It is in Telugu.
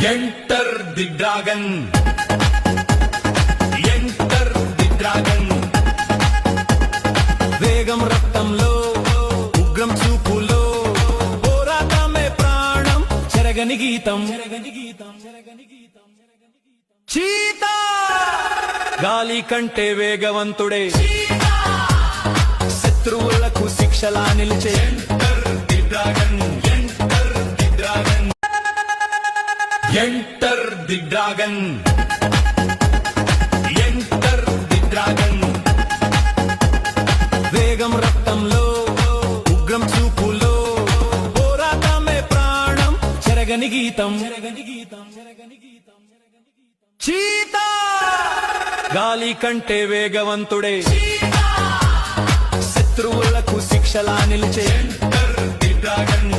Enter the dragon. Enter the dragon. వేగం రక్తంలో ఉగ్రం చూపులో పోరాటమే ప్రాణం చెరగని గీతం చీతా గాలి కంటే వేగవంతుడే శత్రువులకు శిక్షలా నిలిచే enter the dragon enter the dragon enter the dragon enter the dragon వేగం రక్తంలో ఉగ్రం చూపులో పోరాటమే ప్రాణం చెరగని గీతం చీతా గాలి కంటే వేగవంతుడే శత్రువులకు శిక్షలా నిలిచే ఎంటర్ ది డ్రాగన్